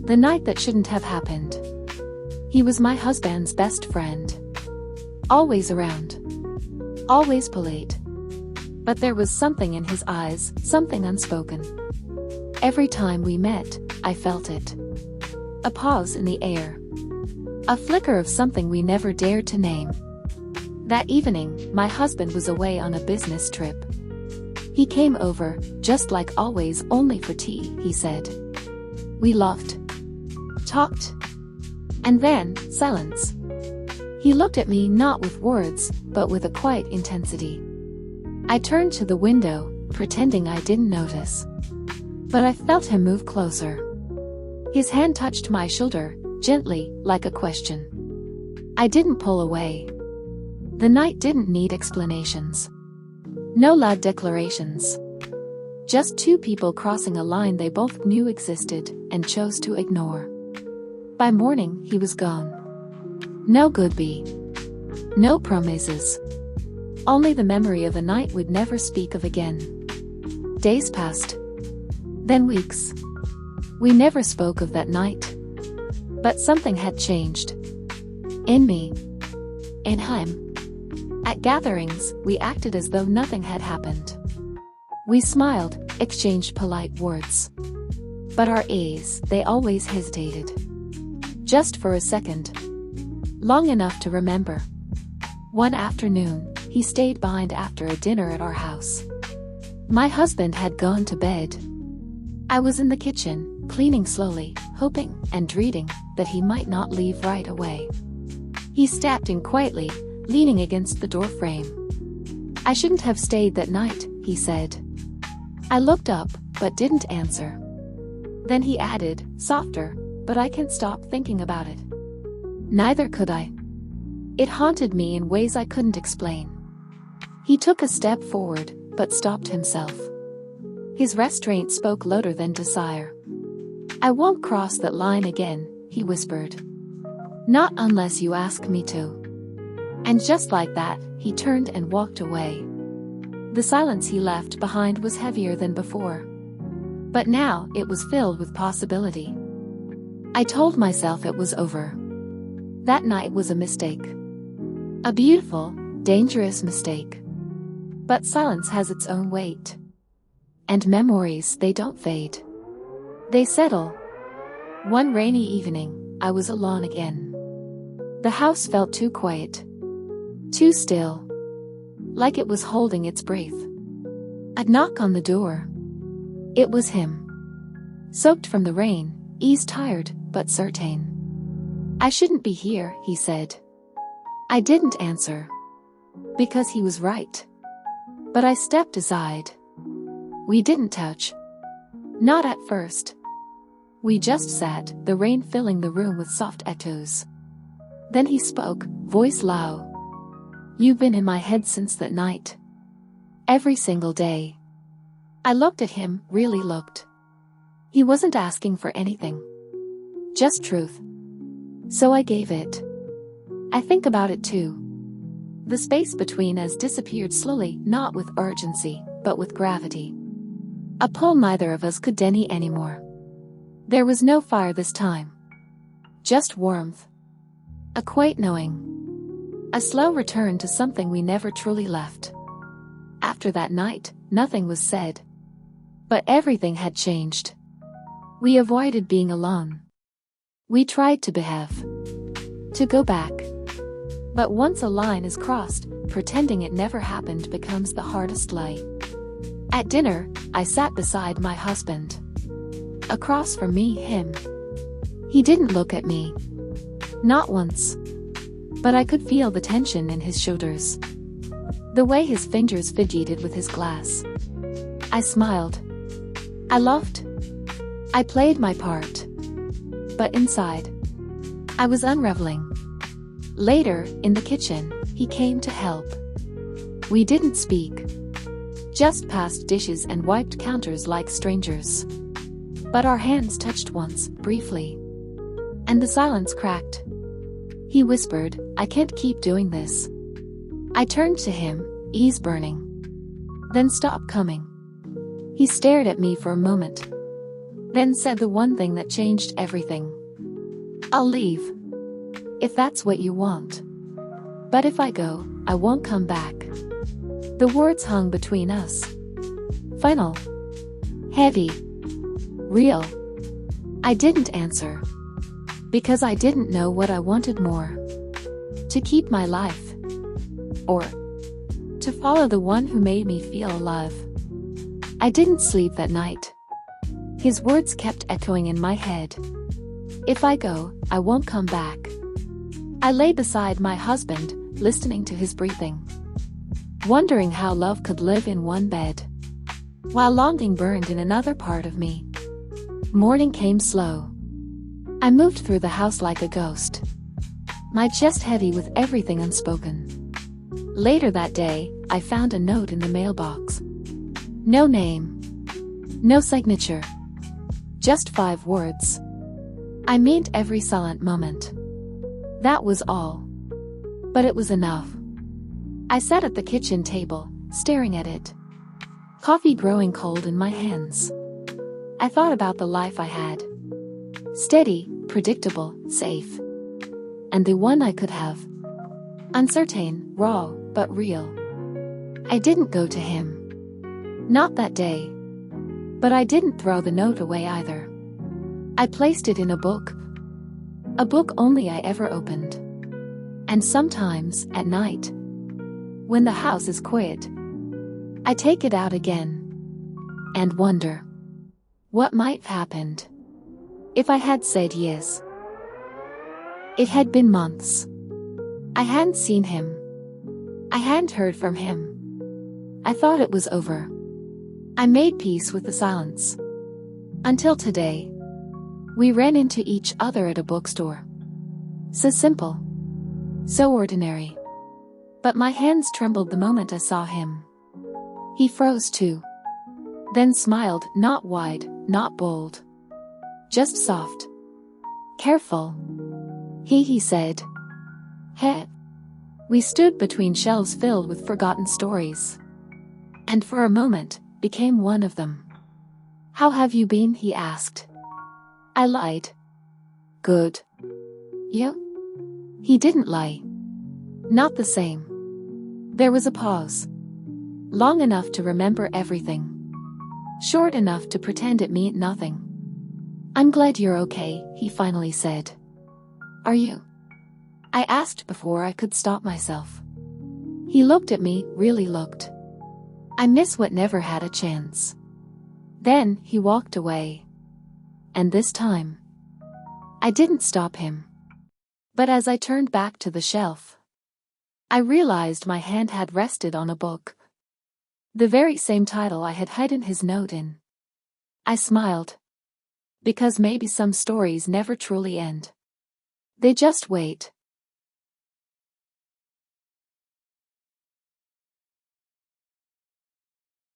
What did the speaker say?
The night that shouldn't have happened. He was my husband's best friend. Always around. Always polite. But there was something in his eyes, something unspoken. Every time we met, I felt it. A pause in the air. A flicker of something we never dared to name. That evening, my husband was away on a business trip. He came over, just like always, only for tea, he said. We laughed. Talked. And then, silence. He looked at me not with words, but with a quiet intensity. I turned to the window, pretending I didn't notice. But I felt him move closer. His hand touched my shoulder, gently, like a question. I didn't pull away. The night didn't need explanations. No loud declarations. Just two people crossing a line they both knew existed, and chose to ignore. By morning, he was gone. No goodbye. No promises. Only the memory of a night we'd never speak of again. Days passed. Then weeks. We never spoke of that night. But something had changed. In me. In him. At gatherings, we acted as though nothing had happened. We smiled, exchanged polite words. But our eyes, they always hesitated. Just for a second. Long enough to remember. One afternoon, he stayed behind after a dinner at our house. My husband had gone to bed. I was in the kitchen, cleaning slowly, hoping and dreading that he might not leave right away. He stepped in quietly, leaning against the door frame. I shouldn't have stayed that night, he said. I looked up, but didn't answer. Then he added, softer, but I can't stop thinking about it. Neither could I. It haunted me in ways I couldn't explain. He took a step forward, but stopped himself. His restraint spoke louder than desire. I won't cross that line again, he whispered. Not unless you ask me to. And just like that, he turned and walked away. The silence he left behind was heavier than before. But now, it was filled with possibility. I told myself it was over. That night was a mistake. A beautiful, dangerous mistake. But silence has its own weight. And memories, they don't fade. They settle. One rainy evening, I was alone again. The house felt too quiet. Too still. Like it was holding its breath. I'd knock on the door. It was him. Soaked from the rain, eased tired, but certain. I shouldn't be here, he said. I didn't answer. Because he was right. But I stepped aside. We didn't touch. Not at first. We just sat, the rain filling the room with soft echoes. Then he spoke, voice low. You've been in my head since that night. Every single day. I looked at him, really looked. He wasn't asking for anything. Just truth. So I gave it. I think about it too. The space between us disappeared slowly, not with urgency, but with gravity. A pull neither of us could deny anymore. There was no fire this time. Just warmth. A quiet knowing. A slow return to something we never truly left. After that night, nothing was said. But everything had changed. We avoided being alone. We tried to behave. To go back. But once a line is crossed, pretending it never happened becomes the hardest lie. At dinner, I sat beside my husband. Across from me, him. He didn't look at me. Not once. But I could feel the tension in his shoulders. The way his fingers fidgeted with his glass. I smiled. I laughed. I played my part. But inside, I was unraveling. Later, in the kitchen, he came to help. We didn't speak. Just passed dishes and wiped counters like strangers. But our hands touched once, briefly. And the silence cracked. He whispered, I can't keep doing this. I turned to him, ease burning. Then stop coming. He stared at me for a moment. Then said the one thing that changed everything. I'll leave. If that's what you want. But if I go, I won't come back. The words hung between us. Final. Heavy. Real. I didn't answer. Because I didn't know what I wanted more. To keep my life. Or to follow the one who made me feel alive. I didn't sleep that night. His words kept echoing in my head. If I go, I won't come back. I lay beside my husband, listening to his breathing. Wondering how love could live in one bed. While longing burned in another part of me. Morning came slow. I moved through the house like a ghost. My chest heavy with everything unspoken. Later that day, I found a note in the mailbox. No name. No signature. Just 5 words. I meant every silent moment. That was all. But it was enough. I sat at the kitchen table, staring at it. Coffee growing cold in my hands. I thought about the life I had. Steady, predictable, safe. And the one I could have. Uncertain, raw, but real. I didn't go to him. Not that day. But I didn't throw the note away either. I placed it in a book. A book only I ever opened. And sometimes, at night, when the house is quiet, I take it out again. And wonder. What might have happened if I had said yes. It had been months. I hadn't seen him. I hadn't heard from him. I thought it was over. I made peace with the silence. Until today. We ran into each other at a bookstore. So simple. So ordinary. But my hands trembled the moment I saw him. He froze too. Then smiled, not wide, not bold. Just soft. Careful. He said. Hey. We stood between shelves filled with forgotten stories. And for a moment, became one of them. How have you been? He asked. I lied. Good. You? He didn't lie. Not the same. There was a pause. Long enough to remember everything. Short enough to pretend it meant nothing. I'm glad you're okay, he finally said. Are you? I asked before I could stop myself. He looked at me, really looked. I miss what never had a chance. Then he walked away. And this time, I didn't stop him. But as I turned back to the shelf, I realized my hand had rested on a book. The very same title I had hidden his note in. I smiled. Because maybe some stories never truly end. They just wait.